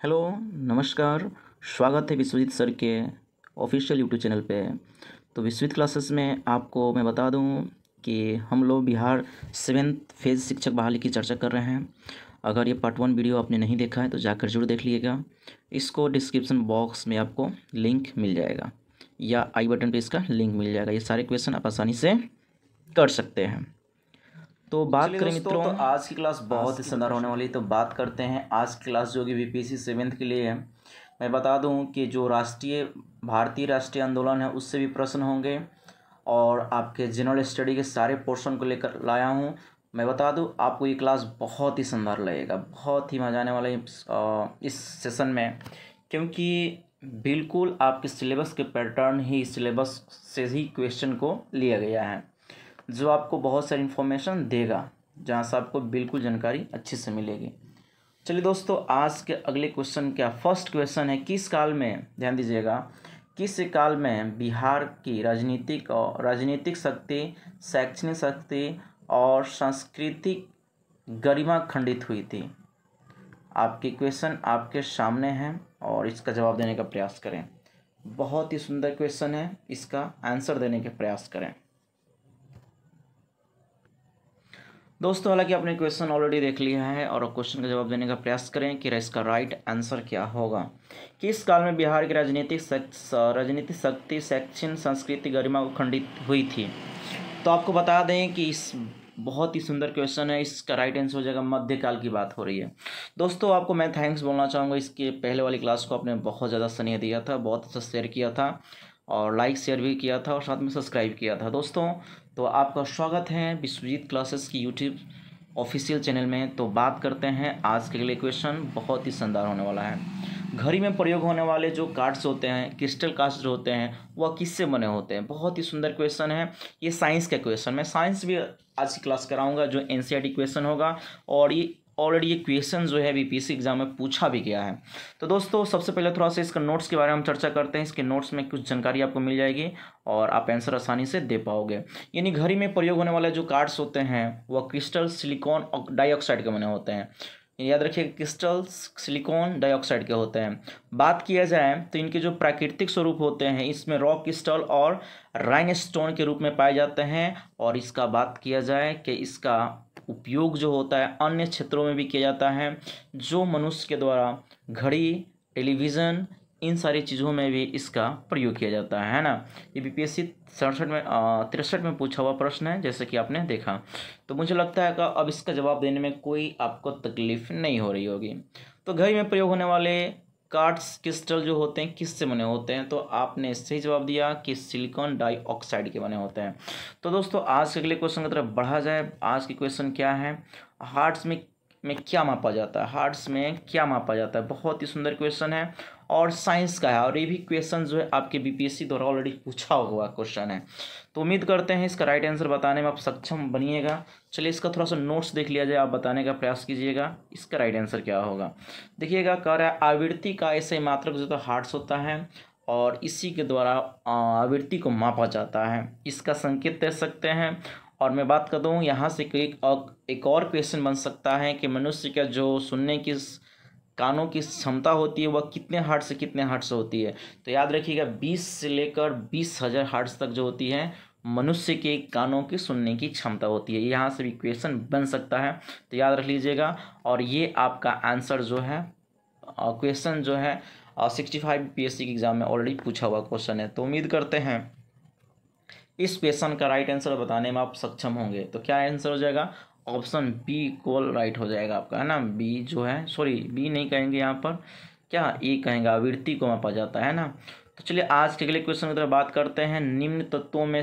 Hello, नमस्कार। स्वागत है विश्वजीत सर के ऑफिशियल यूट्यूब चैनल पे। तो विश्वजीत क्लासेस में आपको मैं बता दूं कि हम लोग बिहार 7th फेज़ शिक्षक बहाली की चर्चा कर रहे हैं। अगर ये पार्ट 1 वीडियो आपने नहीं देखा है तो जाकर जरूर देख लीजिएगा। इसको डिस्क्रिप्शन बॉक्स में आपको लिंक मिल जाएगा या आई बटन पे इसका लिंक मिल जाएगा। ये सारे क्वेश्चन आप आसानी से कर सकते हैं। तो बात करें मित्रों, तो आज की क्लास बहुत ही शानदार होने वाली है। तो बात करते हैं आज की क्लास जो कि बीपीएससी 7th के लिए है। मैं बता दूं कि जो भारतीय राष्ट्रीय आंदोलन है उससे भी प्रश्न होंगे और आपके जनरल स्टडी के सारे पोर्शन को लेकर लाया हूं। मैं बता दूं आपको ये क्लास बहुत ही शानदार लगेगा, बहुत ही मजा आने वाला है इस सेशन में, क्योंकि बिल्कुल आपके सिलेबस के पैटर्न ही सिलेबस से ही क्वेश्चन को लिया गया है, जो आपको बहुत सारी इन्फॉर्मेशन देगा, जहाँ से आपको बिल्कुल जानकारी अच्छे से मिलेगी। चलिए दोस्तों, आज के अगले क्वेश्चन क्या फर्स्ट क्वेश्चन है, किस काल में, ध्यान दीजिएगा, किस काल में बिहार की राजनीतिक शक्ति, शैक्षणिक शक्ति और सांस्कृतिक गरिमा खंडित हुई थी। आपके क्वेश्चन आपके सामने हैं और इसका जवाब देने का प्रयास करें। बहुत ही सुंदर क्वेश्चन है, इसका आंसर देने का प्रयास करें। दोस्तों, हालांकि आपने क्वेश्चन ऑलरेडी देख लिया है और क्वेश्चन का जवाब देने का प्रयास करें कि इसका राइट आंसर क्या होगा। किस काल में बिहार की राजनीतिक शक्ति, शैक्षणिक, संस्कृति गरिमा को खंडित हुई थी। तो आपको बता दें कि इस बहुत ही सुंदर क्वेश्चन है, इसका राइट आंसर हो जाएगा मध्यकाल की बात हो रही है। दोस्तों, आपको मैं थैंक्स बोलना चाहूँगा, इसके पहले वाली क्लास को आपने बहुत ज़्यादा स्नेह दिया था, बहुत अच्छा शेयर किया था और लाइक शेयर भी किया था और साथ में सब्सक्राइब किया था। दोस्तों, तो आपका स्वागत है विश्वजीत क्लासेस की यूट्यूब ऑफिशियल चैनल में। तो बात करते हैं आज के अगले क्वेश्चन, बहुत ही शानदार होने वाला है। घड़ी में प्रयोग होने वाले जो कार्ड्स होते हैं, क्रिस्टल कार्ड्स जो होते हैं, वह किससे बने होते हैं। बहुत ही सुंदर क्वेश्चन है, ये साइंस का क्वेश्चन। मैं साइंस भी आज की क्लास कराऊंगा जो एनसीईआरटी क्वेश्चन होगा और ये ऑलरेडी ये क्वेश्चन जो है बीपीएससी एग्जाम में पूछा भी गया है। तो दोस्तों, सबसे पहले थोड़ा सा इसका नोट्स के बारे में हम चर्चा करते हैं। इसके नोट्स में कुछ जानकारी आपको मिल जाएगी और आप आंसर आसानी से दे पाओगे। यानी घड़ी में प्रयोग होने वाले जो कार्ड्स होते हैं वह क्रिस्टल सिलिकॉन डाइऑक्साइड के बने होते हैं। याद रखिए, क्रिस्टल सिलिकॉन डाइऑक्साइड के होते हैं। बात किया जाए तो इनके जो प्राकृतिक स्वरूप होते हैं, इसमें रॉक क्रिस्टल और राइनस्टोन के रूप में पाए जाते हैं। और इसका बात किया जाए कि इसका उपयोग जो होता है अन्य क्षेत्रों में भी किया जाता है, जो मनुष्य के द्वारा घड़ी, टेलीविज़न, इन सारी चीज़ों में भी इसका प्रयोग किया जाता है ना। ये बीपीएससी 63 में पूछा हुआ प्रश्न है, जैसे कि आपने देखा। तो मुझे लगता है कि अब इसका जवाब देने में कोई आपको तकलीफ नहीं हो रही होगी। तो घड़ी में प्रयोग होने वाले कार्ड्स क्रिस्टल जो होते हैं किससे बने होते हैं, तो आपने सही जवाब दिया कि सिलिकॉन डाइऑक्साइड के बने होते हैं। तो दोस्तों, आज के अगले क्वेश्चन की तरफ बढ़ा जाए। आज की क्वेश्चन क्या है, हार्ट्स में क्या मापा जाता है, हार्ट्स में क्या मापा जाता है। बहुत ही सुंदर क्वेश्चन है और साइंस का है और ये भी क्वेश्चन जो है आपके बीपीएससी द्वारा ऑलरेडी पूछा हुआ क्वेश्चन है। तो उम्मीद करते हैं इसका राइट आंसर बताने में आप सक्षम बनिएगा। चलिए, इसका थोड़ा सा नोट्स देख लिया जाए, आप बताने का प्रयास कीजिएगा इसका राइट आंसर क्या होगा। देखिएगा, कह रहा है आवृत्ति का ऐसे मात्रक जो हार्ट्स होता है और इसी के द्वारा आवृत्ति को मापा जाता है, इसका संकेत दे सकते हैं। और मैं बात कर दूँ यहाँ से एक और क्वेश्चन बन सकता है कि मनुष्य का जो सुनने की कानों की क्षमता होती है वह कितने हर्ट्ज से कितने हर्ट्ज से होती है। तो याद रखिएगा, 20 से लेकर 20,000 हर्ट्ज तक जो होती है मनुष्य के कानों की सुनने की क्षमता होती है। यहाँ से भी क्वेश्चन बन सकता है, तो याद रख लीजिएगा। और ये आपका आंसर जो है क्वेश्चन जो है 65 बीपीएससी के एग्जाम में ऑलरेडी पूछा हुआ क्वेश्चन है। तो उम्मीद करते हैं इस क्वेश्चन का राइट आंसर बताने में आप सक्षम होंगे। तो क्या आंसर हो जाएगा, ऑप्शन बी इक्वल राइट हो जाएगा आपका, है ना। बी जो है, सॉरी बी नहीं कहेंगे यहाँ पर, क्या ए कहेंगे, आवृत्ति को मापा जाता है ना। तो चलिए, आज के अगले क्वेश्चन की तरफ बात करते हैं। निम्न तत्वों में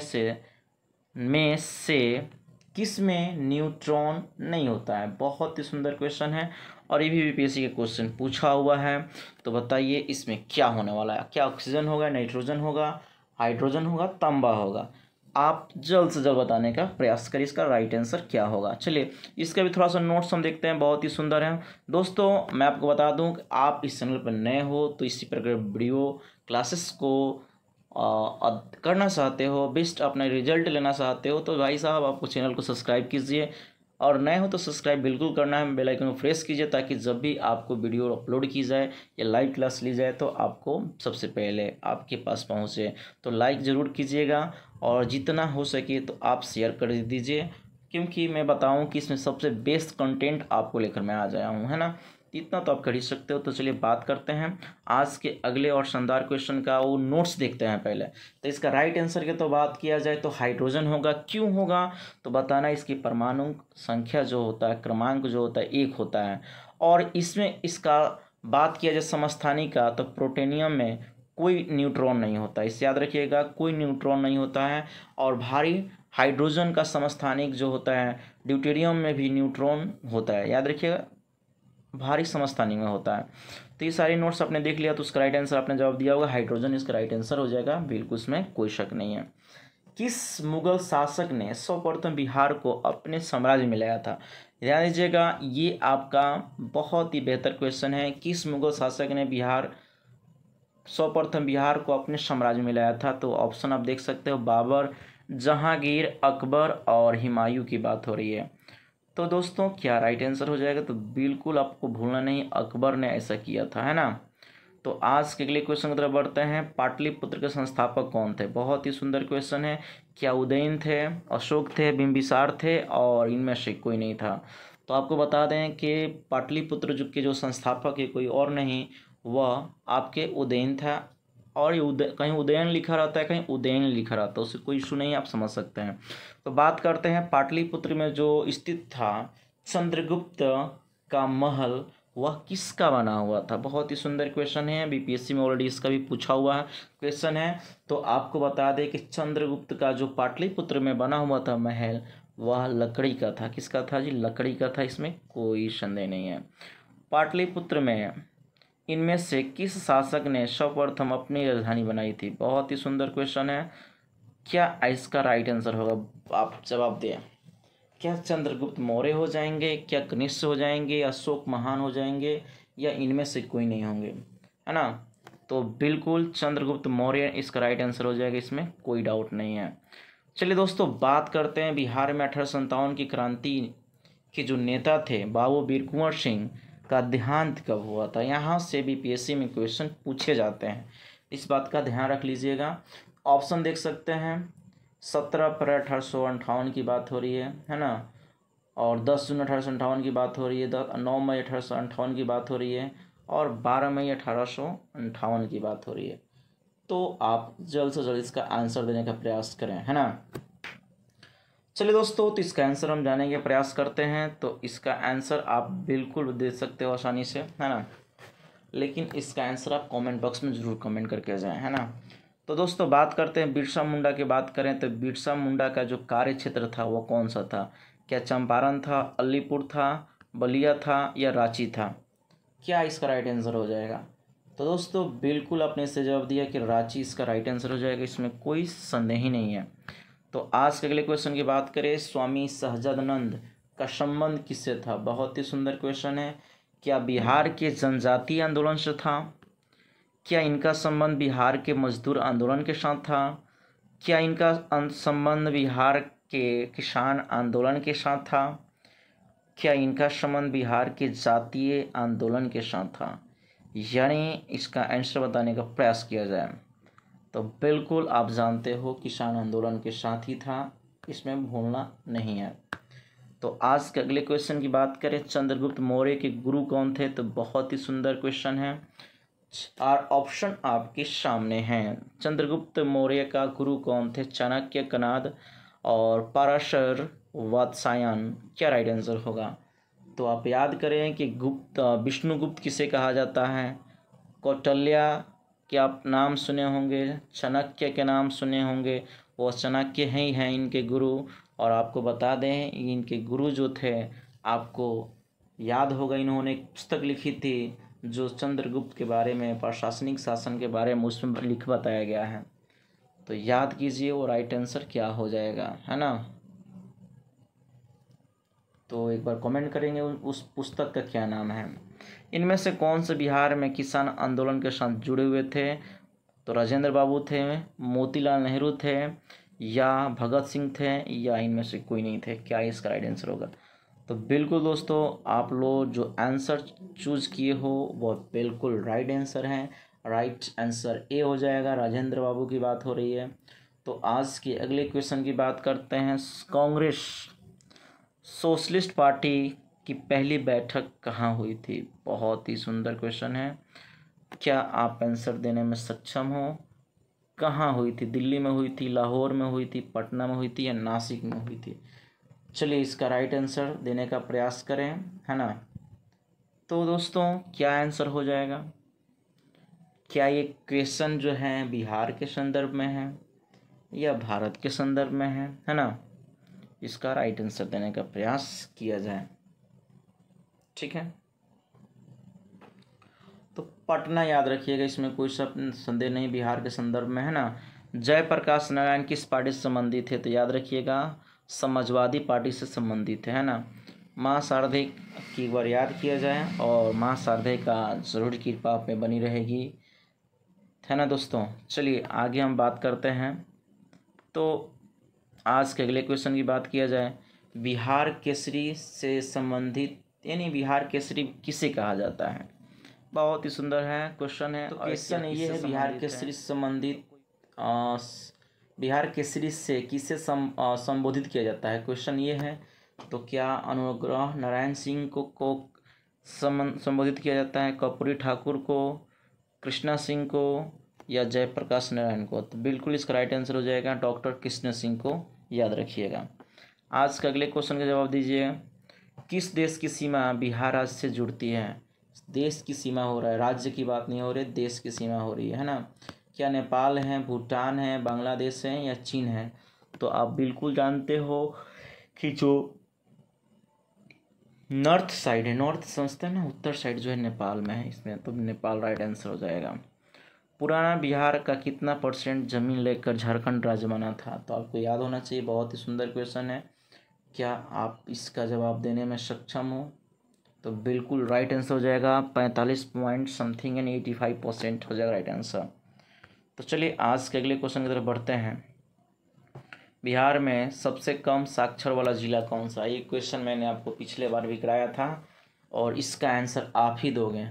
से किस में न्यूट्रॉन नहीं होता है। बहुत ही सुंदर क्वेश्चन है और ये भी बीपीएससी के क्वेश्चन पूछा हुआ है। तो बताइए इसमें क्या होने वाला है, क्या ऑक्सीजन होगा, नाइट्रोजन होगा, हाइड्रोजन होगा, तांबा होगा। आप जल्द से जल्द बताने का प्रयास करिए इसका राइट आंसर क्या होगा। चलिए, इसका भी थोड़ा सा नोट्स हम देखते हैं, बहुत ही सुंदर है। दोस्तों, मैं आपको बता दूं कि आप इस चैनल पर नए हो तो इसी प्रकार वीडियो क्लासेस को करना चाहते हो, बेस्ट अपना रिजल्ट लेना चाहते हो, तो भाई साहब आपको चैनल को सब्सक्राइब कीजिए और नए हो तो सब्सक्राइब बिल्कुल करना है, बेल आइकन को प्रेस कीजिए ताकि जब भी आपको वीडियो अपलोड की जाए या लाइव क्लास ली जाए तो आपको सबसे पहले आपके पास पहुंचे। तो लाइक ज़रूर कीजिएगा और जितना हो सके तो आप शेयर कर दीजिए, क्योंकि मैं बताऊं कि इसमें सबसे बेस्ट कंटेंट आपको लेकर मैं आ जाया हूं, है ना। इतना तो आप कर ही सकते हो। तो चलिए बात करते हैं आज के अगले और शानदार क्वेश्चन का। वो नोट्स देखते हैं पहले। तो इसका राइट आंसर की तो बात किया जाए तो हाइड्रोजन होगा। क्यों होगा तो बताना, इसकी परमाणु संख्या जो होता है, क्रमांक जो होता है 1 होता है। और इसमें इसका बात किया जाए समस्थानिक का तो प्रोटेनियम में कोई न्यूट्रॉन नहीं होता, इसे याद रखिएगा, कोई न्यूट्रॉन नहीं होता है। और भारी हाइड्रोजन का समस्थानिक जो होता है ड्यूटेरियम में भी न्यूट्रॉन होता है, याद रखिएगा, भारी समस्थानिक में होता है। तो ये सारे नोट्स आपने देख लिया तो उसका राइट आंसर आपने जवाब दिया होगा, हाइड्रोजन इसका राइट आंसर हो जाएगा, बिल्कुल इसमें कोई शक नहीं है। किस मुगल शासक ने सर्वप्रथम बिहार को अपने साम्राज्य में लाया था? ध्यान दीजिएगा, ये आपका बहुत ही बेहतर क्वेश्चन है। किस मुगल शासक ने सर्वप्रथम बिहार को अपने साम्राज्य में लाया था? तो ऑप्शन आप देख सकते हो, बाबर, जहांगीर, अकबर और हुमायूं की बात हो रही है। तो दोस्तों क्या राइट आंसर हो जाएगा? तो बिल्कुल आपको भूलना नहीं, अकबर ने ऐसा किया था, है ना। तो आज के अगले क्वेश्चन की तरफ बढ़ते हैं। पाटलिपुत्र के संस्थापक कौन थे? बहुत ही सुंदर क्वेश्चन है। क्या उदयन थे, अशोक थे, बिंबिसार थे और इनमें से कोई नहीं था? तो आपको बता दें कि पाटलिपुत्र के जो संस्थापक है कोई और नहीं, वह आपके उदयन था। और ये कहीं उदयन लिखा रहता है, कहीं उदयन लिखा रहता है, उससे कोई इशू नहीं, आप समझ सकते हैं। तो बात करते हैं पाटलिपुत्र में जो स्थित था चंद्रगुप्त का महल, वह किसका बना हुआ था? बहुत ही सुंदर क्वेश्चन है, बीपीएससी में ऑलरेडी इसका भी पूछा हुआ है क्वेश्चन है। तो आपको बता दें कि चंद्रगुप्त का जो पाटलिपुत्र में बना हुआ था महल, वह लकड़ी का था। किसका था जी? लकड़ी का था, इसमें कोई संदेह नहीं है। पाटलिपुत्र में इनमें से किस शासक ने सर्वप्रथम अपनी राजधानी बनाई थी? बहुत ही सुंदर क्वेश्चन है। क्या इसका राइट आंसर होगा? आप जवाब दें। क्या चंद्रगुप्त मौर्य हो जाएंगे, क्या कनिष्क हो जाएंगे, अशोक महान हो जाएंगे, या इनमें से कोई नहीं होंगे, है ना। तो बिल्कुल चंद्रगुप्त मौर्य इसका राइट आंसर हो जाएगा, इसमें कोई डाउट नहीं है। चलिए दोस्तों बात करते हैं बिहार में 1857 की क्रांति के जो नेता थे बाबू वीर कुंवर सिंह का देहांत कब हुआ था? यहाँ से भी पीएससी में क्वेश्चन पूछे जाते हैं, इस बात का ध्यान रख लीजिएगा। ऑप्शन देख सकते हैं, 17 अप्रैल 1858 की बात हो रही है ना। और 10 जून 1858 की बात हो रही है, 9 मई 1858 की बात हो रही है, और 12 मई 1858 की बात हो रही है। तो आप जल्द से जल्द इसका आंसर देने का प्रयास करें, है ना। चलिए दोस्तों, तो इसका आंसर हम जानने का प्रयास करते हैं। तो इसका आंसर आप बिल्कुल दे सकते हो आसानी से, है ना, लेकिन इसका आंसर आप कमेंट बॉक्स में ज़रूर कमेंट करके जाएं, है ना। तो दोस्तों बात करते हैं बिरसा मुंडा की बात करें तो बिरसा मुंडा का जो कार्य क्षेत्र था वो कौन सा था? क्या चंपारण था, अलीपुर था, बलिया था या रांची था? क्या इसका राइट आंसर हो जाएगा? तो दोस्तों बिल्कुल आपने इससे जवाब दिया कि रांची इसका राइट आंसर हो जाएगा, इसमें कोई संदेह ही नहीं है। तो आज के अगले क्वेश्चन की बात करें, स्वामी सहजानंद का संबंध किससे था? बहुत ही सुंदर क्वेश्चन है। क्या बिहार के जनजातीय आंदोलन से था? क्या इनका संबंध बिहार के मजदूर आंदोलन के साथ था? क्या इनका संबंध बिहार के किसान आंदोलन के साथ था? क्या इनका संबंध बिहार के जातीय आंदोलन के साथ था? यानी इसका आंसर बताने का प्रयास किया जाए तो बिल्कुल आप जानते हो किसान आंदोलन के साथ ही था, इसमें भूलना नहीं है। तो आज के अगले क्वेश्चन की बात करें, चंद्रगुप्त मौर्य के गुरु कौन थे? तो बहुत ही सुंदर क्वेश्चन है और ऑप्शन आपके सामने हैं। चंद्रगुप्त मौर्य का गुरु कौन थे? चाणक्य, कनाद और पराशर, वात्स्यायन। क्या राइट आंसर होगा? तो आप याद करें कि विष्णुगुप्त किसे कहा जाता है? कौटिल्य के आप नाम सुने होंगे, चाणक्य के नाम सुने होंगे, वो चाणक्य ही हैं इनके गुरु। और आपको बता दें इनके गुरु जो थे, आपको याद होगा इन्होंने एक पुस्तक लिखी थी जो चंद्रगुप्त के बारे में, प्रशासनिक शासन के बारे में उसमें लिख बताया गया है। तो याद कीजिए वो राइट आंसर क्या हो जाएगा, है ना। तो एक बार कमेंट करेंगे उस पुस्तक का क्या नाम है। इनमें से कौन से बिहार में किसान आंदोलन के साथ जुड़े हुए थे? तो राजेंद्र बाबू थे, मोतीलाल नेहरू थे, या भगत सिंह थे, या इनमें से कोई नहीं थे? क्या इसका राइट आंसर होगा? तो बिल्कुल दोस्तों, आप लोग जो आंसर चूज़ किए हो वो बिल्कुल राइट आंसर है। राइट आंसर ए हो जाएगा। राजेंद्र बाबू की बात हो रही है। तो आज के अगले क्वेश्चन की बात करते हैं। कांग्रेस सोशलिस्ट पार्टी की पहली बैठक कहाँ हुई थी? बहुत ही सुंदर क्वेश्चन है। क्या आप आंसर देने में सक्षम हो? कहाँ हुई थी? दिल्ली में हुई थी, लाहौर में हुई थी, पटना में हुई थी या नासिक में हुई थी? चलिए इसका राइट आंसर देने का प्रयास करें, है ना। तो दोस्तों क्या आंसर हो जाएगा? क्या ये क्वेश्चन जो है बिहार के संदर्भ में है या भारत के संदर्भ में है ना। इसका राइट आंसर देने का प्रयास किया जाए, ठीक है। तो पटना याद रखिएगा, इसमें कोई संदेह नहीं, बिहार के संदर्भ में है ना। जयप्रकाश नारायण किस पार्टी से संबंधित थे? तो याद रखिएगा समाजवादी पार्टी से संबंधित है ना। माँ शारदे की एक बार याद किया जाए और माँ शारदे का जरूर कृपा आप में बनी रहेगी, है ना दोस्तों। चलिए आगे हम बात करते हैं। तो आज के अगले क्वेश्चन की बात किया जाए। बिहार केसरी से संबंधित यानी बिहार केसरी किसे कहा जाता है? बहुत ही सुंदर है क्वेश्चन है। तो क्वेश्चन ये है बिहार केसरी से संबंधित बिहार केसरी से किसे संबोधित किया जाता है? क्वेश्चन ये है। तो क्या अनुग्रह नारायण सिंह को संबोधित किया जाता है, कर्पूरी ठाकुर को, कृष्णा सिंह को या जयप्रकाश नारायण को? तो बिल्कुल इसका राइट आंसर हो जाएगा डॉक्टर कृष्ण सिंह को, याद रखिएगा। आज के अगले क्वेश्चन का जवाब दीजिए। किस देश की सीमा बिहार राज्य से जुड़ती है? देश की सीमा हो रहा है, राज्य की बात नहीं हो रही, देश की सीमा हो रही है ना। क्या नेपाल है, भूटान है, बांग्लादेश है या चीन है? तो आप बिल्कुल जानते हो कि जो नॉर्थ साइड है, नॉर्थ समझते हैं ना, उत्तर साइड जो है नेपाल में है, इसमें तो नेपाल राइट आंसर हो जाएगा। पुराना बिहार का कितना परसेंट जमीन लेकर झारखंड राज्य बना था? तो आपको याद होना चाहिए, बहुत ही सुंदर क्वेश्चन है। क्या आप इसका जवाब देने में सक्षम हो? तो बिल्कुल राइट आंसर हो जाएगा 45 पॉइंट समथिंग एंड 85% हो जाएगा राइट आंसर। तो चलिए आज के अगले क्वेश्चन की तरफ बढ़ते हैं। बिहार में सबसे कम साक्षर वाला जिला कौन सा? ये क्वेश्चन मैंने आपको पिछले बार भी कराया था और इसका आंसर आप ही दोगे।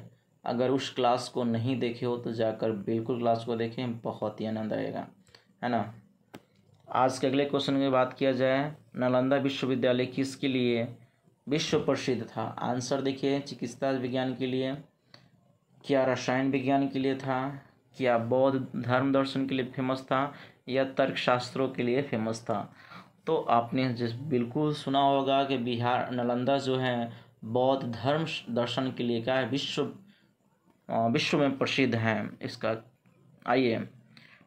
अगर उस क्लास को नहीं देखे हो तो जाकर बिल्कुल क्लास को देखें, बहुत ही आनंद आएगा, है ना। आज के अगले क्वेश्चन की बात किया जाए। नालंदा विश्वविद्यालय किसके लिए विश्व प्रसिद्ध था? आंसर देखिए, चिकित्सा विज्ञान के लिए, क्या रसायन विज्ञान के लिए था, क्या बौद्ध धर्म दर्शन के लिए फेमस था या तर्कशास्त्रों के लिए फेमस था? तो आपने जिस बिल्कुल सुना होगा कि बिहार नालंदा जो है बौद्ध धर्म दर्शन के लिए क्या है, विश्व में प्रसिद्ध है इसका। आइए,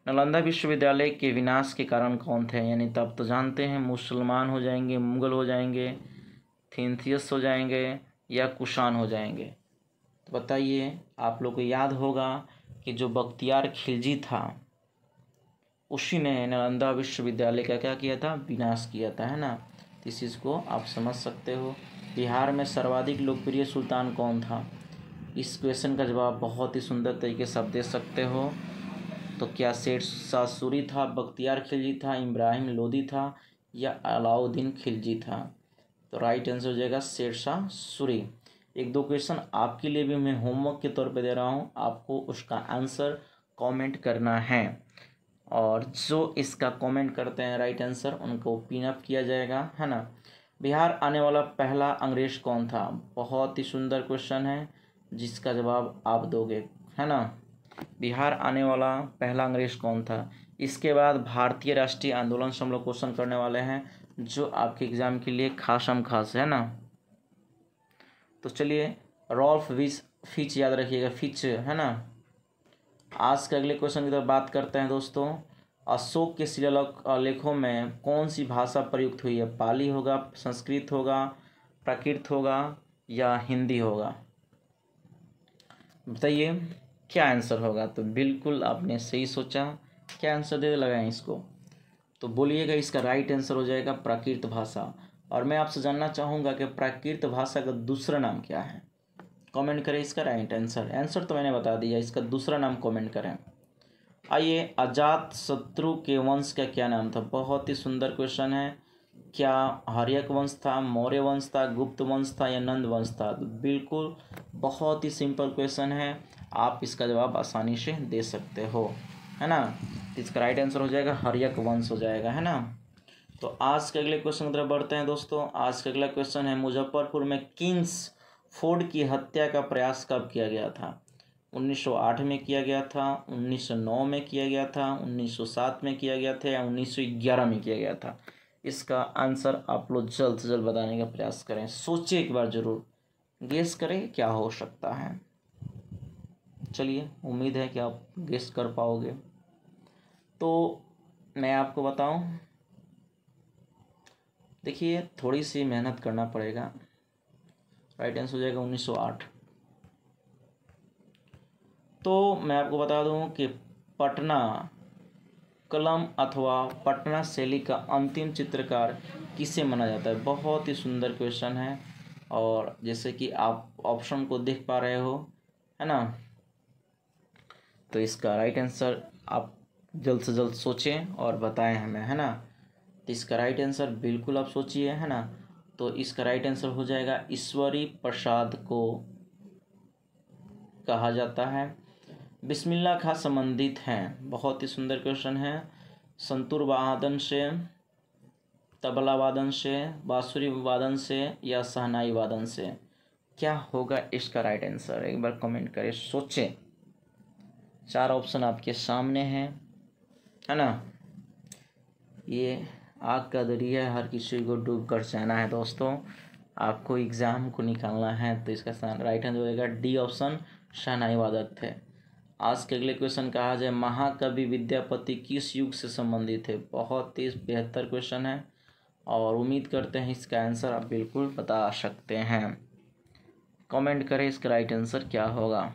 नालंदा विश्वविद्यालय के विनाश के कारण कौन थे? यानी तब तो जानते हैं, मुसलमान हो जाएंगे, मुगल हो जाएंगे, थिंथियस हो जाएंगे या कुषाण हो जाएंगे? तो बताइए, आप लोग को याद होगा कि जो बख्तियार खिलजी था उसी ने नालंदा विश्वविद्यालय का क्या किया था, विनाश किया था, है ना। तो इस चीज़ को आप समझ सकते हो। बिहार में सर्वाधिक लोकप्रिय सुल्तान कौन था? इस क्वेश्चन का जवाब बहुत ही सुंदर तरीके से आप दे सकते हो। तो क्या शेर शाह सूरी था, बख्तियार खिलजी था, इब्राहिम लोदी था या अलाउद्दीन खिलजी था? तो राइट आंसर हो जाएगा शेर शाह सूरी। एक दो क्वेश्चन आपके लिए भी मैं होमवर्क के तौर पे दे रहा हूँ, आपको उसका आंसर कमेंट करना है और जो इसका कमेंट करते हैं राइट आंसर उनको पिन अप किया जाएगा, है ना। बिहार आने वाला पहला अंग्रेज कौन था? बहुत ही सुंदर क्वेश्चन है जिसका जवाब आप दोगे, है ना। बिहार आने वाला पहला अंग्रेज कौन था? इसके बाद भारतीय राष्ट्रीय आंदोलन से हम लोग क्वेश्चन करने वाले हैं जो आपके एग्जाम के लिए खासम खास है ना। तो चलिए, रॉल्फ फिच याद रखिएगा, फिच, है ना। आज के अगले क्वेश्चन की तरफ बात करते हैं दोस्तों। अशोक के शिलालेखों में कौन सी भाषा प्रयुक्त हुई है? पाली होगा, संस्कृत होगा, प्राकृत होगा या हिंदी होगा? बताइए क्या आंसर होगा। तो बिल्कुल आपने सही सोचा, क्या आंसर दे लगाएं इसको। तो बोलिएगा, इसका राइट आंसर हो जाएगा प्राकृत भाषा। और मैं आपसे जानना चाहूँगा कि प्राकृत भाषा का दूसरा नाम क्या है? कमेंट करें इसका राइट आंसर। आंसर तो मैंने बता दिया, इसका दूसरा नाम कमेंट करें। आइए, अजात शत्रु के वंश का क्या नाम था? बहुत ही सुंदर क्वेश्चन है क्या हर्यक वंश था, मौर्य वंश था, गुप्त वंश था या नंद वंश था? तो बिल्कुल बहुत ही सिंपल क्वेश्चन है, आप इसका जवाब आसानी से दे सकते हो, है ना। इसका राइट आंसर हो जाएगा हर्यक वंश हो जाएगा, है ना। तो आज के अगले क्वेश्चन की तरफ बढ़ते हैं दोस्तों। आज का अगला क्वेश्चन है, मुजफ्फरपुर में किंग्स फोर्ड की हत्या का प्रयास कब किया गया था? 1908 में किया गया था, 1909 में किया गया था, 1907 में किया गया था या 1911 में किया गया था? इसका आंसर आप लोग जल्द से जल्द बताने का प्रयास करें, सोचिए एक बार ज़रूर, गेस करें क्या हो सकता है। चलिए, उम्मीद है कि आप गेस कर पाओगे। तो मैं आपको बताऊं, देखिए थोड़ी सी मेहनत करना पड़ेगा। राइट आंसर हो जाएगा 1908। तो मैं आपको बता दूं कि पटना कलम अथवा पटना शैली का अंतिम चित्रकार किसे माना जाता है? बहुत ही सुंदर क्वेश्चन है, और जैसे कि आप ऑप्शन को देख पा रहे हो, है ना। तो इसका राइट आंसर आप जल्द से जल्द सोचें और बताएं हमें, है ना। तो इसका राइट आंसर बिल्कुल आप सोचिए, है ना। तो इसका राइट आंसर हो जाएगा ईश्वरी प्रसाद को कहा जाता है। बिस्मिल्लाह खां संबंधित हैं, बहुत ही सुंदर क्वेश्चन है। संतूर वादन से, तबला वादन से, बांसुरी वादन से या शहनाई वादन से? क्या होगा इसका राइट आंसर? एक बार कमेंट करें, सोचें। 4 ऑप्शन आपके सामने हैं, है ना। ये आग का दरिया है, हर किसी को डूब कर जाना है दोस्तों। आपको एग्ज़ाम को निकालना है, तो इसका राइट आंसर होगा डी ऑप्शन, शहनाई वादक थे। आज के अगले क्वेश्चन कहा जाए, महाकवि विद्यापति किस युग से संबंधित है? बहुत ही बेहतर क्वेश्चन है, और उम्मीद करते हैं इसका आंसर आप बिल्कुल बता सकते हैं। कमेंट करें इसका राइट आंसर क्या होगा।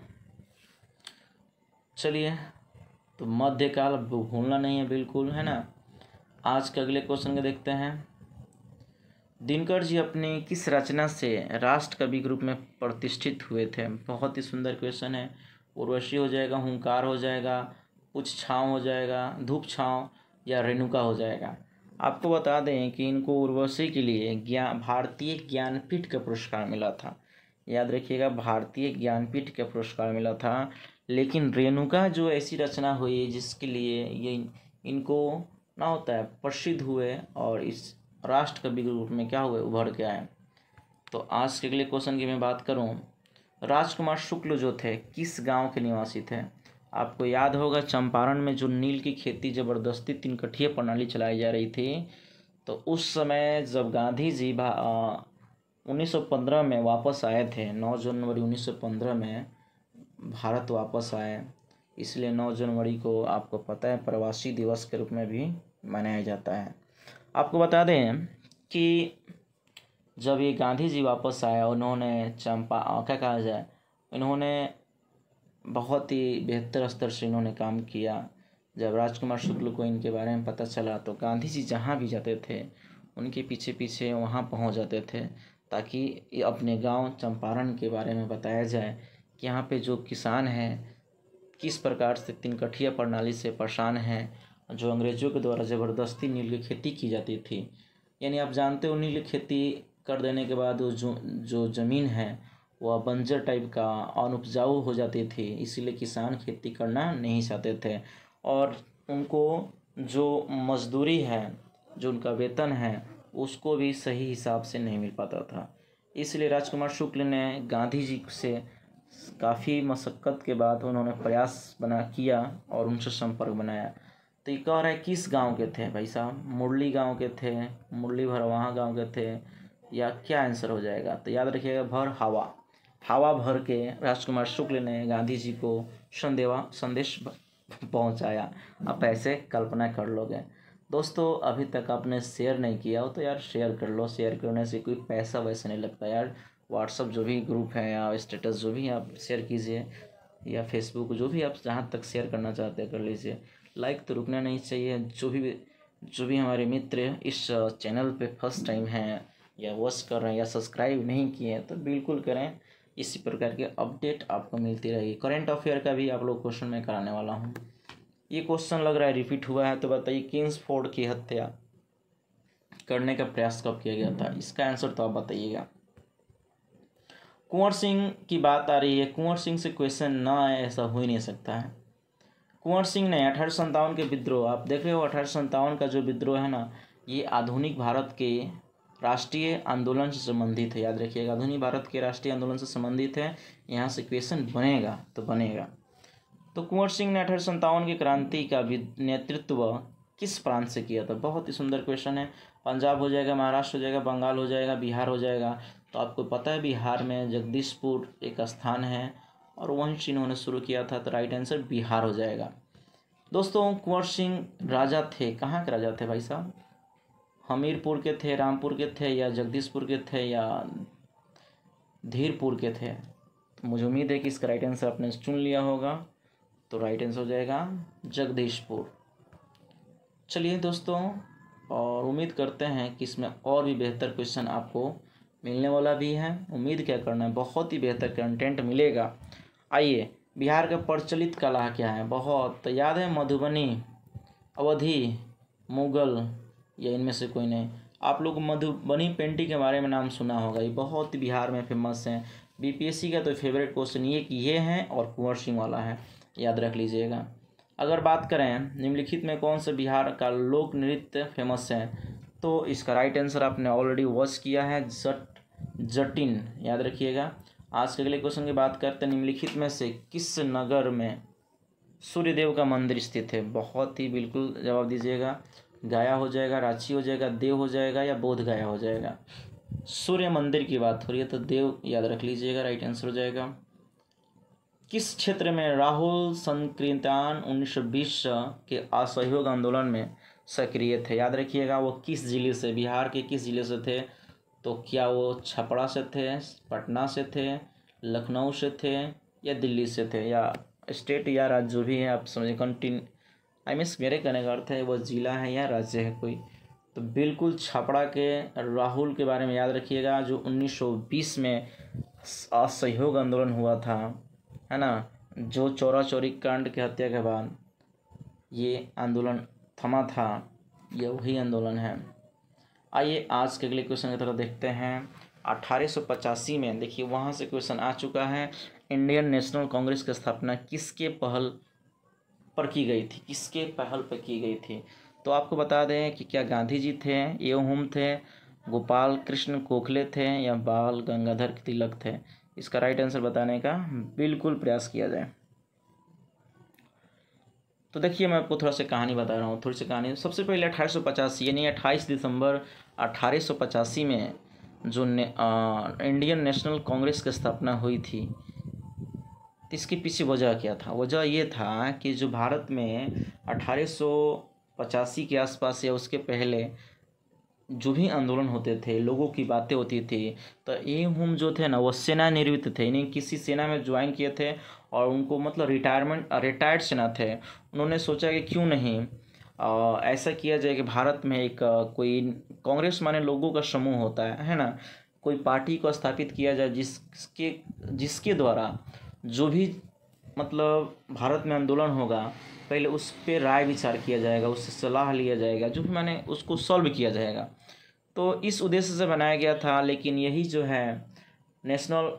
चलिए, तो मध्यकाल भूलना नहीं है बिल्कुल, है ना। आज के अगले क्वेश्चन को देखते हैं। दिनकर जी अपनी किस रचना से राष्ट्र कवि के रूप में प्रतिष्ठित हुए थे? बहुत ही सुंदर क्वेश्चन है। उर्वशी हो जाएगा, हुंकार हो जाएगा, कुछ छाँव हो जाएगा, धूप छाँव या रेणुका हो जाएगा? आपको बता दें कि इनको उर्वशी के लिए भारतीय ज्ञानपीठ का पुरस्कार मिला था। याद रखिएगा, भारतीय ज्ञानपीठ का पुरस्कार मिला था। लेकिन रेणुका जो ऐसी रचना हुई जिसके लिए ये इनको ना होता है प्रसिद्ध हुए, और इस राष्ट्र कवि के रूप में क्या हुए, उभर के आए। तो आज के अगले क्वेश्चन की मैं बात करूं, राजकुमार शुक्ल जो थे किस गांव के निवासी थे? आपको याद होगा, चंपारण में जो नील की खेती ज़बरदस्ती 3 कठिया प्रणाली चलाई जा रही थी, तो उस समय जब गांधी जी 1915 में वापस आए थे, 9 जनवरी 1915 में भारत वापस आए, इसलिए 9 जनवरी को आपको पता है प्रवासी दिवस के रूप में भी मनाया जाता है। आपको बता दें कि जब ये गांधी जी वापस आए, उन्होंने क्या कहा जाए, इन्होंने बहुत ही बेहतर स्तर से इन्होंने काम किया। जब राजकुमार शुक्ल को इनके बारे में पता चला, तो गांधी जी जहाँ भी जाते थे उनके पीछे पीछे वहाँ पहुँच जाते थे, ताकि अपने गांव चंपारण के बारे में बताया जाए कि यहाँ पे जो किसान हैं किस प्रकार से 3 कठिया प्रणाली से परेशान हैं, जो अंग्रेज़ों के द्वारा ज़बरदस्ती नील की खेती की जाती थी। यानी आप जानते हो, नील की खेती कर देने के बाद वो जो ज़मीन है वह बंजर टाइप का अनउपजाऊ हो जाती थी, इसीलिए किसान खेती करना नहीं चाहते थे, और उनको जो मजदूरी है, जो उनका वेतन है, उसको भी सही हिसाब से नहीं मिल पाता था। इसलिए राजकुमार शुक्ल ने गांधी जी से काफ़ी मशक्क़त के बाद उन्होंने प्रयास किया और उनसे संपर्क बनाया। तो ये कह रहा है किस गांव के थे भाई साहब? मुरली गांव के थे, मुरली भरवाहा गांव के थे, या क्या आंसर हो जाएगा? तो याद रखिएगा, भर हवा भर के राजकुमार शुक्ल ने गांधी जी को संदेश पहुंचाया। आप ऐसे कल्पना कर लोगे। दोस्तों, अभी तक आपने शेयर नहीं किया हो तो यार शेयर कर लो। शेयर करने से कोई पैसा वैसे नहीं लगता यार। व्हाट्सअप जो भी ग्रुप है या स्टेटस जो भी आप शेयर कीजिए, या फेसबुक जो भी आप जहाँ तक शेयर करना चाहते हैं कर लीजिए। लाइक तो रुकना नहीं चाहिए। जो भी हमारे मित्र इस चैनल पे फर्स्ट टाइम हैं या वॉच कर रहे हैं या सब्सक्राइब नहीं किए हैं, तो बिल्कुल करें। इसी प्रकार के अपडेट आपको मिलती रहेगी। करेंट अफेयर का भी आप लोग क्वेश्चन मैं कराने वाला हूँ। ये क्वेश्चन लग रहा है रिपीट हुआ है, तो बताइए, किंग्सफोर्ड की हत्या करने का प्रयास कब किया गया था? इसका आंसर तो आप बताइएगा। कुंवर सिंह की बात आ रही है, कुंवर सिंह से क्वेश्चन ना आए ऐसा हो ही नहीं सकता है। कुंवर सिंह ने 1857 के विद्रोह, आप देख रहे हो 1857 का जो विद्रोह है ना, ये आधुनिक भारत के राष्ट्रीय आंदोलन से संबंधित है। याद रखिएगा, आधुनिक भारत के राष्ट्रीय आंदोलन से संबंधित है। यहाँ से क्वेश्चन बनेगा तो बनेगा। तो कुंवर सिंह ने 1857 की क्रांति का नेतृत्व किस प्रांत से किया था? बहुत ही सुंदर क्वेश्चन है। पंजाब हो जाएगा, महाराष्ट्र हो जाएगा, बंगाल हो जाएगा, बिहार हो जाएगा। तो आपको पता है बिहार में जगदीशपुर एक स्थान है और वहीं से इन्होंने शुरू किया था। तो राइट आंसर बिहार हो जाएगा। दोस्तों, कुंवर सिंह राजा थे, कहाँ के राजा थे भाई साहब? हमीरपुर के थे, रामपुर के थे, या जगदीशपुर के थे, या धीरपुर के थे? तो मुझे उम्मीद है कि इसका राइट आंसर आपने चुन लिया होगा। तो राइट आंसर हो जाएगा जगदीशपुर। चलिए दोस्तों, और उम्मीद करते हैं कि इसमें और भी बेहतर क्वेश्चन आपको मिलने वाला भी है। उम्मीद क्या करना है, बहुत ही बेहतर कंटेंट मिलेगा। आइए, बिहार का प्रचलित कला क्या है? बहुत याद है, मधुबनी, अवधी, मुगल, या इनमें से कोई नहीं? आप लोग मधुबनी पेंटिंग के बारे में नाम सुना होगा, ये बहुत ही बिहार में फेमस है। बीपीएससी का तो फेवरेट क्वेश्चन ये हैं और कुंवर सिंह वाला है, याद रख लीजिएगा। अगर बात करें निम्नलिखित में कौन सा बिहार का लोक नृत्य फेमस है, तो इसका राइट आंसर आपने ऑलरेडी वॉच किया है, जटिन। याद रखिएगा। आज के अगले क्वेश्चन की बात करते हैं, निम्नलिखित में से किस नगर में सूर्यदेव का मंदिर स्थित है? बहुत ही बिल्कुल जवाब दीजिएगा। गया हो जाएगा, रांची हो जाएगा, देव हो जाएगा, या बोध गया हो जाएगा? सूर्य मंदिर की बात हो रही है तो देव याद रख लीजिएगा, राइट आंसर हो जाएगा। किस क्षेत्र में राहुल संकीर्तन 1920 के असहयोग आंदोलन में सक्रिय थे? याद रखिएगा, वो किस जिले से, बिहार के किस जिले से थे? तो क्या वो छपरा से थे, पटना से थे, लखनऊ से थे, या दिल्ली से थे, या स्टेट या राज्य जो भी है आप समझिए। मेरे कहने का अर्थ है वो जिला है या राज्य है कोई। तो बिल्कुल छपरा के राहुल के बारे में याद रखिएगा, जो 1920 में असहयोग आंदोलन हुआ था, है ना, जो चौरा चौरी कांड के हत्या के बाद ये आंदोलन थमा था, ये वही आंदोलन है। आइए आज के अगले क्वेश्चन की तरफ देखते हैं। 1885 में देखिए वहाँ से क्वेश्चन आ चुका है, इंडियन नेशनल कांग्रेस की स्थापना किसके पहल पर की गई थी? किसके पहल पर की गई थी? तो आपको बता दें कि क्या गांधी जी थे, एवं थे, गोपाल कृष्ण गोखले थे, या बाल गंगाधर तिलक थे? इसका राइट आंसर बताने का बिल्कुल प्रयास किया जाए। तो देखिए मैं आपको थोड़ा सा कहानी बता रहा हूँ, थोड़ी सी कहानी। सबसे पहले 1885 यानी 28 दिसंबर 1885 में जो इंडियन नेशनल कांग्रेस की स्थापना हुई थी, तो इसके पीछे वजह क्या था? वजह ये था कि जो भारत में 1885 के आसपास या उसके पहले जो भी आंदोलन होते थे, लोगों की बातें होती थी, तो ये हम जो थे ना वो सेनानिवृत्त थे, इन्हें किसी सेना में ज्वाइन किए थे और उनको मतलब रिटायर्ड सेना थे। उन्होंने सोचा कि क्यों नहीं ऐसा किया जाए कि भारत में एक कोई कांग्रेस माने लोगों का समूह होता है ना, कोई पार्टी को स्थापित किया जाए जिसके द्वारा जो भी मतलब भारत में आंदोलन होगा पहले उस पर राय विचार किया जाएगा, उससे सलाह लिया जाएगा, जो भी माने उसको सॉल्व किया जाएगा। तो इस उद्देश्य से बनाया गया था। लेकिन यही जो है नेशनल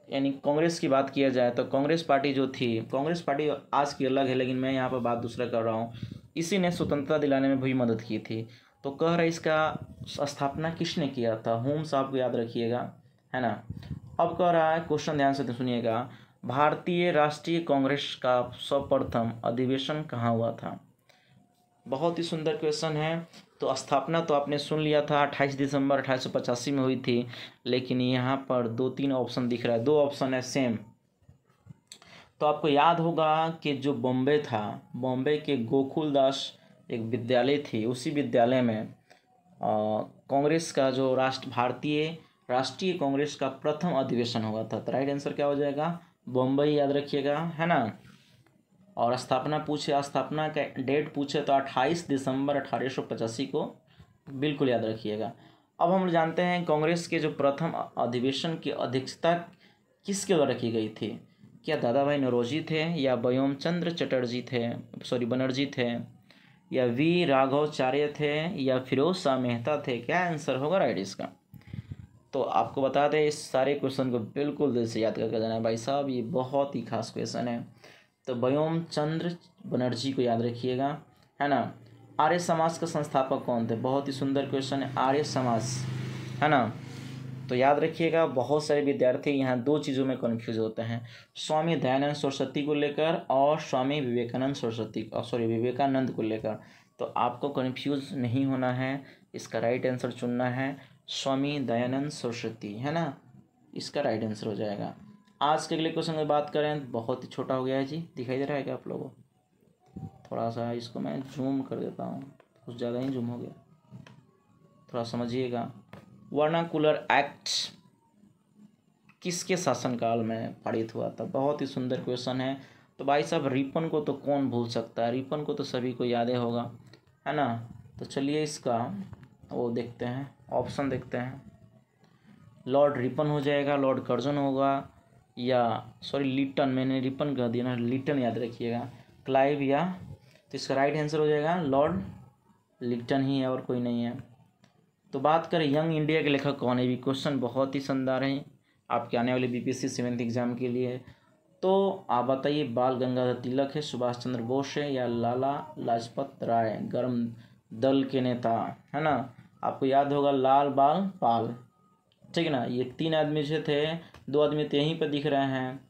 यानी कांग्रेस की बात किया जाए तो कांग्रेस पार्टी जो थी, कांग्रेस पार्टी आज की अलग है, लेकिन मैं यहाँ पर बात दूसरा कर रहा हूँ। इसी ने स्वतंत्रता दिलाने में भी मदद की थी। तो कह रहे इसका स्थापना किसने किया था? होम साहब को याद रखिएगा, है ना। अब कह रहा है क्वेश्चन ध्यान से सुनिएगा, भारतीय राष्ट्रीय कांग्रेस का सर्वप्रथम अधिवेशन कहाँ हुआ था? बहुत ही सुंदर क्वेश्चन है। तो स्थापना तो आपने सुन लिया था 28 दिसंबर 1885 में हुई थी, लेकिन यहाँ पर 2-3 ऑप्शन दिख रहा है, 2 ऑप्शन है सेम। तो आपको याद होगा कि जो बॉम्बे था, बॉम्बे के गोकुलदास एक विद्यालय थी, उसी विद्यालय में कांग्रेस का जो भारतीय राष्ट्रीय कांग्रेस का प्रथम अधिवेशन हुआ था। तो राइट आंसर क्या हो जाएगा? बॉम्बे, याद रखिएगा, है ना। और स्थापना का डेट पूछे तो 28 दिसंबर 1885 को बिल्कुल याद रखिएगा। अब हम जानते हैं कांग्रेस के जो प्रथम अधिवेशन की अध्यक्षता किसके द्वारा की गई थी? क्या दादा भाई नौरोजी थे, या व्योम चंद्र बनर्जी थे, या वी राघवाचार्य थे या फिरोज शाह मेहता थे? क्या आंसर होगा राइट इसका? तो आपको बता दें इस सारे क्वेश्चन को बिल्कुल दिल से याद करके जाना है भाई साहब, ये बहुत ही खास क्वेश्चन है। तो व्योम चंद्र बनर्जी को याद रखिएगा, है ना। आर्य समाज का संस्थापक कौन थे? बहुत ही सुंदर क्वेश्चन है, आर्य समाज, है ना। तो याद रखिएगा, बहुत सारे विद्यार्थी यहाँ दो चीज़ों में कन्फ्यूज होते हैं, स्वामी दयानंद सरस्वती को लेकर और स्वामी विवेकानंद को लेकर। तो आपको कन्फ्यूज नहीं होना है, इसका राइट आंसर चुनना है स्वामी दयानंद सरस्वती, है ना, इसका राइट आंसर हो जाएगा। आज के अगले क्वेश्चन की बात करें, बहुत ही छोटा हो गया है जी, दिखाई दे रहा है क्या आप लोगों को? थोड़ा सा इसको मैं जूम कर देता हूँ, कुछ ज़्यादा ही जूम हो गया, थोड़ा समझिएगा। वर्नाकुलर एक्ट किसके शासनकाल में पारित हुआ था? बहुत ही सुंदर क्वेश्चन है। तो भाई साहब रिपन को तो कौन भूल सकता है, रिपन को तो सभी को याद ही होगा, है ना। तो चलिए इसका वो देखते हैं, ऑप्शन देखते हैं। लॉर्ड रिपन हो जाएगा, लॉर्ड कर्जन होगा, या सॉरी लिटन, मैंने रिपन कह दिया ना, लिटन याद रखिएगा, क्लाइव, या तो इसका राइट आंसर हो जाएगा लॉर्ड लिटन ही है और कोई नहीं है। तो बात करें यंग इंडिया के लेखक कौन है, भी क्वेश्चन बहुत ही शानदार है आपके आने वाले बीपीएससी 7th एग्जाम के लिए। तो आप बताइए, बाल गंगाधर तिलक है, सुभाष चंद्र बोस है, या लाला लाजपत राय, गर्म दल के नेता, है ना। आपको याद होगा लाल बाल पाल, ठीक है ना। ये 3 आदमी जो थे, 2 आदमी तो यहीं पर दिख रहे हैं,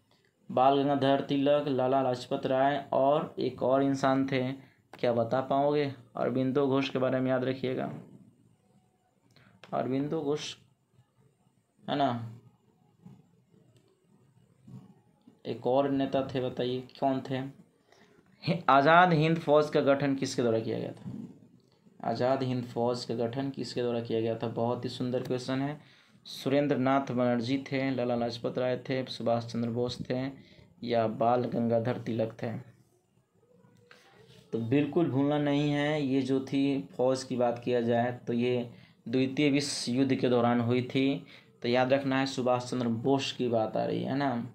बाल गंगाधर तिलक, लाला लाजपत राय, और एक और इंसान थे, क्या बता पाओगे? अरबिंदो घोष के बारे में याद रखिएगा, अरबिंदो घोष, है ना। एक और नेता थे, बताइए कौन थे? आज़ाद हिंद फौज का गठन किसके द्वारा किया गया था? आज़ाद हिंद फौज का गठन किसके द्वारा किया गया था? बहुत ही सुंदर क्वेश्चन है। सुरेंद्र नाथ बनर्जी थे, लाला लाजपत राय थे, सुभाष चंद्र बोस थे, या बाल गंगाधर तिलक थे? तो बिल्कुल भूलना नहीं है, ये जो थी फौज की बात किया जाए तो ये द्वितीय विश्व युद्ध के दौरान हुई थी। तो याद रखना है सुभाष चंद्र बोस की बात आ रही है ना।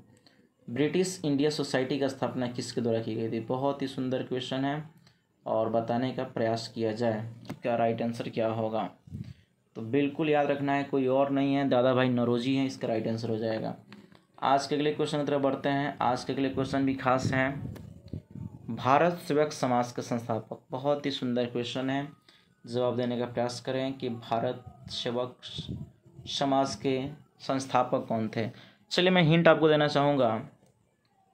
ब्रिटिश इंडिया सोसाइटी का स्थापना किसके द्वारा की गई थी? बहुत ही सुंदर क्वेश्चन है और बताने का प्रयास किया जाए क्या राइट आंसर क्या होगा। तो बिल्कुल याद रखना है, कोई और नहीं है, दादा भाई नौरोजी हैं, इसका राइट आंसर हो जाएगा। आज के अगले क्वेश्चन की तरफ बढ़ते हैं। आज के अगले क्वेश्चन भी खास हैं। भारत सेवक समाज का संस्थापक, बहुत ही सुंदर क्वेश्चन है, जवाब देने का प्रयास करें कि भारत सेवक समाज के संस्थापक कौन थे। चलिए मैं हिंट आपको देना चाहूँगा,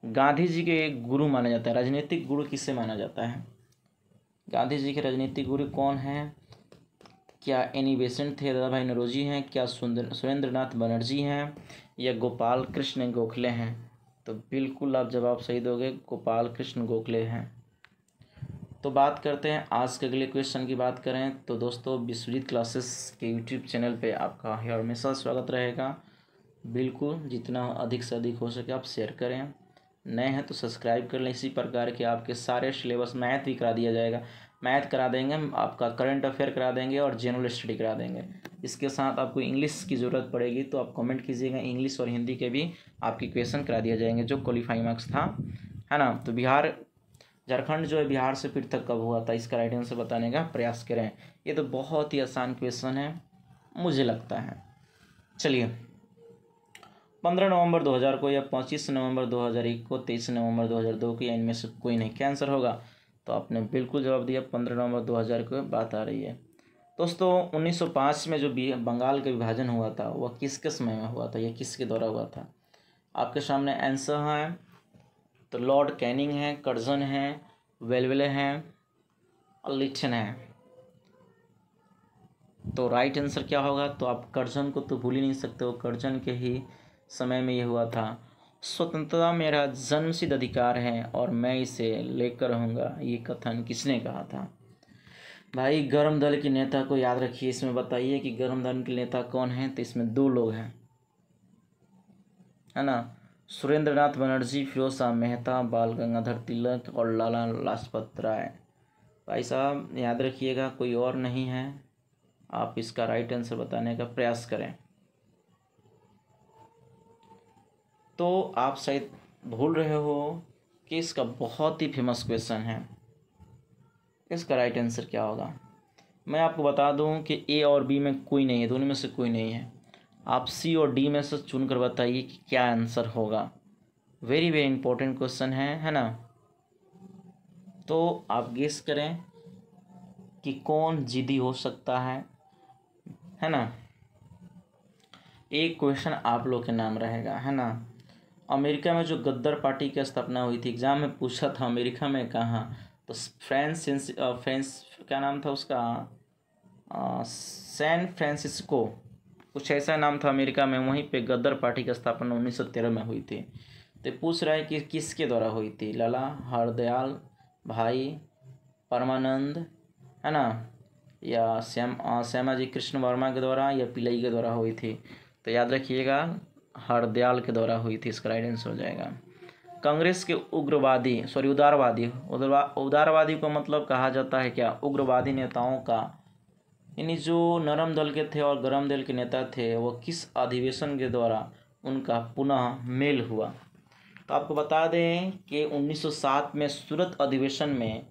गांधी जी के एक गुरु माना जाता है, राजनीतिक गुरु किससे माना जाता है? गांधी जी के राजनीतिक गुरु कौन हैं? क्या एनी बेसेंट थे, दादा भाई नौरोजी हैं, क्या सुरेंद्र नाथ बनर्जी हैं, या गोपाल कृष्ण गोखले हैं? तो बिल्कुल आप जवाब सही दोगे, गोपाल कृष्ण गोखले हैं। तो बात करते हैं आज के अगले क्वेश्चन की बात करें तो दोस्तों, विश्वजीत क्लासेस के यूट्यूब चैनल पे आपका हमेशा स्वागत रहेगा। बिल्कुल जितना अधिक से अधिक हो सके आप शेयर करें, नए हैं तो सब्सक्राइब कर लें। इसी प्रकार के आपके सारे सिलेबस, मैथ भी करा दिया जाएगा, मैथ करा देंगे, आपका करंट अफेयर करा देंगे और जनरल स्टडी करा देंगे। इसके साथ आपको इंग्लिश की ज़रूरत पड़ेगी तो आप कमेंट कीजिएगा, इंग्लिश और हिंदी के भी आपके क्वेश्चन करा दिया जाएंगे जो क्वालिफाइंग मार्क्स था, है ना। तो झारखंड जो है बिहार से पृथक कब हुआ था, इसका राइट आंसर बताने का प्रयास करें। ये तो बहुत ही आसान क्वेश्चन है मुझे लगता है। चलिए 15 नवंबर 2000 को, या 25 नवंबर 2001 को, 23 नवंबर 2002 को, या इनमें से कोई नहीं, क्या आंसर होगा? तो आपने बिल्कुल जवाब दिया, 15 नवंबर 2000 को बात आ रही है। दोस्तों 1905 में जो बंगाल का विभाजन हुआ था वह किसके समय में हुआ था, या किसके द्वारा हुआ था? आपके सामने आंसर है, तो लॉर्ड कैनिंग है, कर्जन है, वेलवेले हैं और लिटन है। तो राइट आंसर क्या होगा? तो आप कर्जन को तो भूल ही नहीं सकते हो, कर्जन के ही समय में ये हुआ था। स्वतंत्रता मेरा जन्मसिद्ध अधिकार है और मैं इसे लेकर रहूँगा, ये कथन किसने कहा था? भाई गर्म दल के नेता को याद रखिए, इसमें बताइए कि गर्म दल के नेता कौन हैं। तो इसमें 2 लोग हैं, है ना, सुरेंद्र नाथ बनर्जी, फिरोज शाह मेहता, बाल गंगाधर तिलक और लाला लाजपत राय। भाई साहब याद रखिएगा, कोई और नहीं है, आप इसका राइट आंसर बताने का प्रयास करें। तो आप शायद भूल रहे हो कि इसका बहुत ही फेमस क्वेश्चन है, इसका राइट आंसर क्या होगा? मैं आपको बता दूं कि ए और बी में कोई नहीं है, दोनों में से कोई नहीं है। आप सी और डी में से चुन कर बताइए कि क्या आंसर होगा। वेरी वेरी इंपॉर्टेंट क्वेश्चन है ना। तो आप गेस करें कि कौन जिद्दी हो सकता है ना। एक क्वेश्चन आप लोग के नाम रहेगा, है ना। अमेरिका में जो गद्दार पार्टी की स्थापना हुई थी, एग्जाम में पूछा था अमेरिका में कहाँ, तो फ्रांस क्या नाम था उसका, सैन फ्रांसिस्को, कुछ ऐसा नाम था अमेरिका में। वहीं पे गद्दार पार्टी की स्थापना 1913 में हुई थी। तो पूछ रहा है कि किसके द्वारा हुई थी, लाला हरदयाल भाई परमानंद, है ना, या श्यामाजी कृष्ण वर्मा के द्वारा, या पिल्लई के द्वारा हुई थी। तो याद रखिएगा हरदयाल के द्वारा हुई थी, इसका राइट आंसर हो जाएगा। कांग्रेस के उदारवादी को मतलब कहा जाता है क्या, उग्रवादी नेताओं का, यानी जो नरम दल के थे और गरम दल के नेता थे, वो किस अधिवेशन के द्वारा उनका पुनः मेल हुआ। तो आपको बता दें कि 1907 में सूरत अधिवेशन में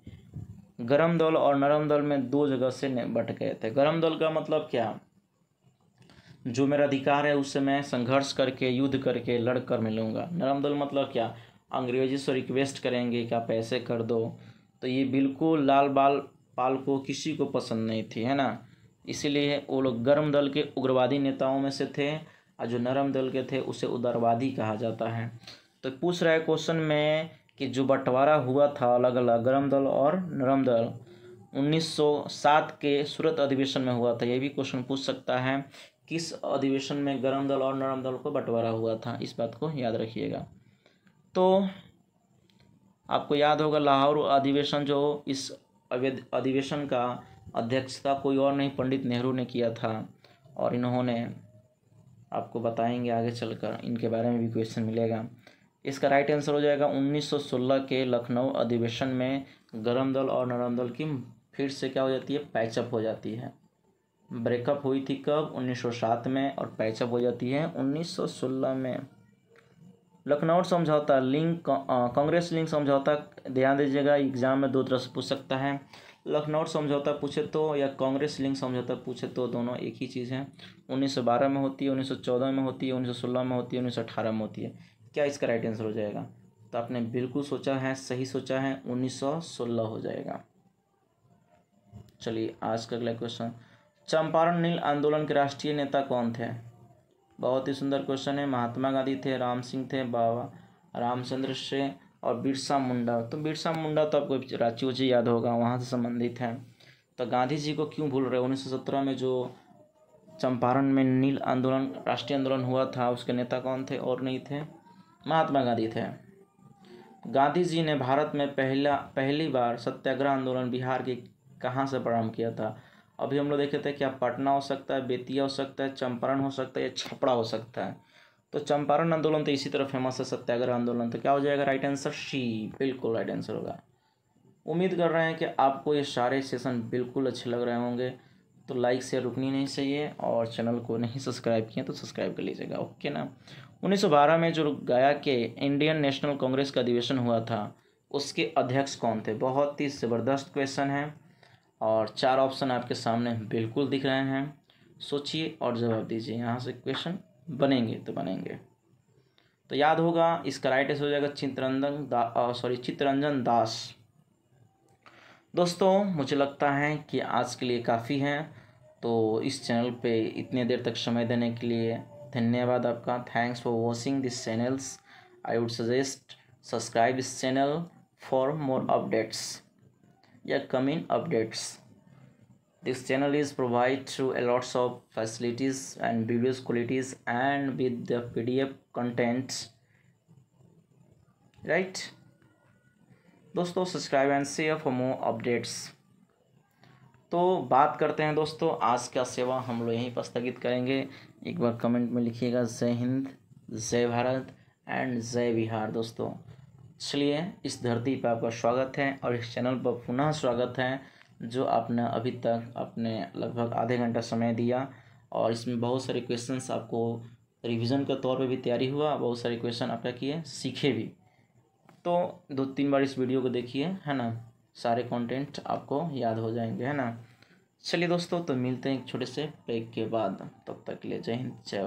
गरम दल और नरम दल में दो जगह से बट गए थे। गरम दल का मतलब क्या, जो मेरा अधिकार है उससे मैं संघर्ष करके युद्ध करके लड़ कर मिलूँगा। नरम दल मतलब क्या, अंग्रेजी से रिक्वेस्ट करेंगे कि आप ऐसे कर दो। तो ये बिल्कुल लाल बाल पाल को किसी को पसंद नहीं थी, है ना। इसीलिए वो लोग गर्म दल के उग्रवादी नेताओं में से थे, और जो नरम दल के थे उसे उदारवादी कहा जाता है। तो पूछ रहा है क्वेश्चन में कि जो बंटवारा हुआ था अलग अलग गरम दल और नरम दल 1907 के सूरत अधिवेशन में हुआ था, ये भी क्वेश्चन पूछ सकता है। किस अधिवेशन में गरम दल और नरम दल को बंटवारा हुआ था, इस बात को याद रखिएगा। तो आपको याद होगा लाहौर अधिवेशन, जो इस अधिवेशन का अध्यक्षता कोई और नहीं पंडित नेहरू ने किया था, और इन्होंने आपको बताएंगे आगे चलकर, इनके बारे में भी क्वेश्चन मिलेगा। इसका राइट आंसर हो जाएगा 1916 के लखनऊ अधिवेशन में गरम दल और नरम दल की फिर से क्या हो जाती है, पैचअप हो जाती है। ब्रेकअप हुई थी कब, 1907 में, और पैचअप हो जाती है 1916 में। लखनऊ समझौता लिंक, कांग्रेस लिंक समझौता, ध्यान दीजिएगा एग्जाम में दो तरह से पूछ सकता है। लखनऊ समझौता पूछे तो या कांग्रेस लिंक समझौता पूछे तो दोनों एक ही चीज़ है। 1912 में होती है, 1914 में होती है, 1916 में होती है, 1918 में होती है। क्या इसका राइट आंसर हो जाएगा? तो आपने बिल्कुल सोचा है, सही सोचा है, 1916 हो जाएगा। चलिए आज का अगला क्वेश्चन, चंपारण नील आंदोलन के राष्ट्रीय नेता कौन थे? बहुत ही सुंदर क्वेश्चन है। महात्मा गांधी थे, राम सिंह थे, बाबा रामचंद्र से, और बिरसा मुंडा। तो बिरसा मुंडा तो आपको रांची उची याद होगा, वहाँ से संबंधित है। तो गांधी जी को क्यों भूल रहे? 1917 में जो चंपारण में नील आंदोलन राष्ट्रीय आंदोलन हुआ था, उसके नेता कौन थे? और नहीं थे, महात्मा गांधी थे। गांधी जी ने भारत में पहली बार सत्याग्रह आंदोलन बिहार के कहाँ से प्रारंभ किया था? अभी हम लोग देखे थे क्या पटना हो सकता है, बेतिया हो सकता है, चंपारण हो सकता है, या छपरा हो सकता है। तो चंपारण आंदोलन तो इसी तरह फेमस है, सत्याग्रह आंदोलन। तो क्या हो जाएगा राइट आंसर? सी, बिल्कुल राइट आंसर होगा। उम्मीद कर रहे हैं कि आपको ये सारे सेशन बिल्कुल अच्छे लग रहे होंगे। तो लाइक से रुकनी नहीं चाहिए, और चैनल को नहीं सब्सक्राइब किए तो सब्सक्राइब कर लीजिएगा, ओके ना। 1912 में जो गया के इंडियन नेशनल कांग्रेस का अधिवेशन हुआ था, उसके अध्यक्ष कौन थे? बहुत ही ज़बरदस्त क्वेश्चन है, और चार ऑप्शन आपके सामने बिल्कुल दिख रहे हैं। सोचिए और जवाब दीजिए, यहाँ से क्वेश्चन बनेंगे तो बनेंगे। तो याद होगा इसका राइट आंसर हो जाएगा चित्तरंजन दास। दोस्तों मुझे लगता है कि आज के लिए काफ़ी है। तो इस चैनल पे इतने देर तक समय देने के लिए धन्यवाद आपका। Thanks for watching this channels. I would suggest subscribe this channel for more updates या coming updates. This channel is provided through a lots of facilities and videos qualities and with the PDF content, right? दोस्तों subscribe and share for more updates. तो बात करते हैं दोस्तों, आज का सेवा हम लोग यहीं पर स्थगित करेंगे। एक बार कमेंट में लिखिएगा जय हिंद, जय भारत एंड जय बिहार। दोस्तों चलिए, इस धरती पर आपका स्वागत है, और इस चैनल पर पुनः स्वागत है, जो आपने अभी तक अपने लगभग आधे घंटा समय दिया, और इसमें बहुत सारे क्वेश्चंस आपको रिवीजन के तौर पे भी तैयारी हुआ, बहुत सारे क्वेश्चन आपने किए, सीखे भी। तो 2-3 बार इस वीडियो को देखिए, है ना। सारे कंटेंट आपको याद हो जाएंगे, है ना। चलिए दोस्तों, तो मिलते हैं एक छोटे से ब्रेक के बाद, तब तक के लिए जय हिंद जय